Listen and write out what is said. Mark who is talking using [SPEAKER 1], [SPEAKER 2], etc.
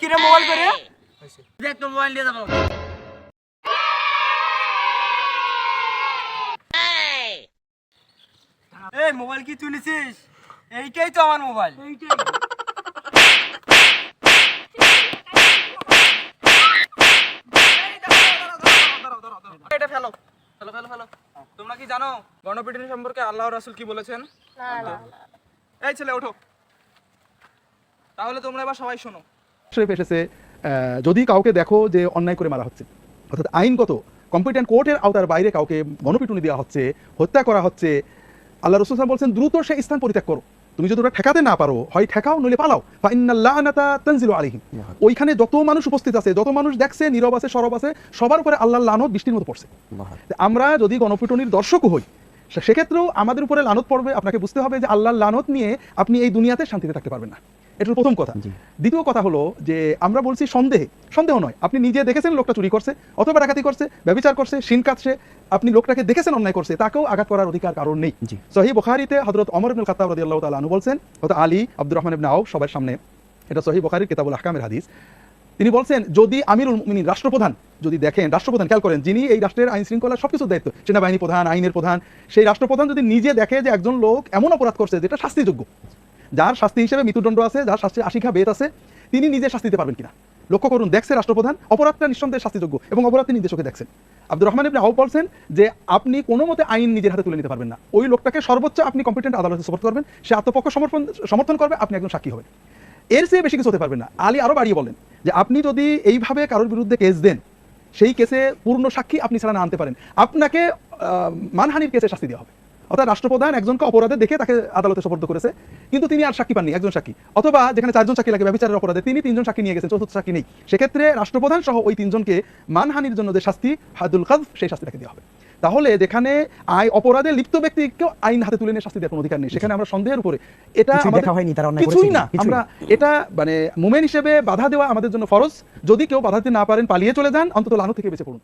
[SPEAKER 1] কিরে মোবাইল করে
[SPEAKER 2] দেখ তোর মোবাইল নিয়ে যাবো।
[SPEAKER 1] এই মোবাইল কি তুলেছিস? এইটাই তো আমার মোবাইল।
[SPEAKER 3] এটা ফেলো ফেলো ফেলো ফেলো। তোমরা কি জানো গণপিটুনি সম্পর্কে আল্লাহ রাসূল কি বলেছেন? এই ছেলে ওঠো। তাহলে তোমরা এবার সবাই শোনো।
[SPEAKER 4] শরীফ এসেছে যদি কাউকে দেখো যে অন্যায় করে মারা হচ্ছে, অর্থাৎ আইনগত কম্পিটেন্ট কোর্টের আওতার বাইরে কাউকে গণপিটুনি দেওয়া হচ্ছে, হত্যা করা হচ্ছে, আল্লাহ রাসূল সাল্লাল্লাহু আলাইহি ওয়াসাল্লাম বলছেন দ্রুত সেই স্থান পরিত্যাগ করো। তুমি যদি ওটা ঠেকাতে না পারো, হয় ঠেকাও নইলে পালাও। ফাইন্নাল লাআনাতা তানজিলু আলাইহিম। ওইখানে যত মানুষ উপস্থিত আছে, যত মানুষ দেখছে, নীরব আছে, সরব আছে, সবার উপরে আল্লাহর লানত বৃষ্টির মতো পড়ছে। আমরা যদি গণপিটুনির দর্শকও হই, সেক্ষেত্রেও আমাদের উপরে লানত পড়বে। আপনাকে বুঝতে হবে যে আল্লাহর লানত নিয়ে আপনি এই দুনিয়াতে শান্তিতে থাকতে পারবেন না। এটা হলো প্রথম কথা। দ্বিতীয় কথা হলো যে আমরা বলছি সন্দেহ নয়, আপনি নিজে দেখেছেন লোকটা চুরি করছে অথবা ডাকাতি করছে, ব্যভিচার করছে, শিন কাটছে, আপনি লোকটাকে দেখেছেন অন্যায় করছে, তাকেও আঘাত করার অধিকার কারণ নেই। সহিহ বুখারীতে হযরত ওমর ইবনে খাত্তাব রাদিয়াল্লাহু তাআলা আনহু বলছেন, হযরত আলী আব্দুর রহমান ইবনে আউফ সবার সামনে, এটা সহিহ বুখারীর কিতাবুল আহকামের হাদিস, তিনি বলছেন যদি আমিরুল মুমিনিন রাষ্ট্রপ্রধান যদি দেখেন, রাষ্ট্রপ্রধান খেয়াল করেন, যিনি এই রাষ্ট্রের আইন শৃঙ্খলা সবকিছুর দায়িত্ব, সেনাবাহিনী প্রধান, আইনের প্রধান, সেই রাষ্ট্রপ্রধান যদি নিজে দেখে যে একজন লোক এমন অপরাধ করছে যেটা শাস্তিযোগ্য, যার শাস্তি হিসেবে মৃত্যুদণ্ড আছে, যার শাস্তি আশিঘা বেত আছে, তিনি নিজে শাস্তি দিতে পারবেন কিনা লক্ষ্য করুন। দেখছে রাষ্ট্রপ্রধান অপরাধটা নিঃসন্দেহে শাস্তিযোগ্য এবং অপরাধ তিনি নিজে চোখে দেখছেন। আব্দুর রহমান ইবনে আউফ বলছেন যে আপনি কোনো মতে আইন নিজের হাতে তুলে নিতে পারবেন না, ওই লোকটাকে সর্বোচ্চ আপনি কম্পিটেন্ট আদালতে সাপোর্ট করবেন, সে আত্মপক্ষ সমর্থন করবে, আপনি একজন সাক্ষী হবেন, এর চেয়ে বেশি কিছু হতে পারবেন না। আলী আরো বাড়িয়ে বলেন যে আপনি যদি এইভাবে কারোর বিরুদ্ধে কেস দেন, সেই কেসে পূর্ণ সাক্ষী আপনি ছাড়া না আনতে পারেন, আপনাকে মানহানির কেসে শাস্তি দেওয়া হবে। অর্থাৎ রাষ্ট্রপ্রধান একজনকে অপরাধে দেখে তাকে আদালতে সোপর্দ করেছে, কিন্তু তিনি আর সাক্ষী পাননি, একজন সাক্ষী, অথবা যেখানে 4 জন সাক্ষী লাগে ব্যভিচারের অপরাধে, তিনি 3 জন সাক্ষী নিয়ে গেছেন, 4th সাক্ষী নেই, সেক্ষেত্রে রাষ্ট্রপ্রধান সহ ওই 3 জনকে মানহানির জন্য যে শাস্তি হাদুল কাযফ, সেই শাস্তি তাকে দেওয়া হবে। তাহলে যেখানে অপরাধে লিপ্ত ব্যক্তিকেও আইন হাতে তুলে নিয়ে শাস্তি দেওয়ার কোনো অধিকার নেই, সেখানে আমরা সন্দেহের উপরে এটা কিছুই না, আমরা এটা মানে মুমিন হিসেবে বাধা দেওয়া আমাদের জন্য ফরজ। যদি কেউ বাধা দিতে না পারেন, পালিয়ে চলে যান, অন্তত লানত থেকে বেঁচে পড়ুন।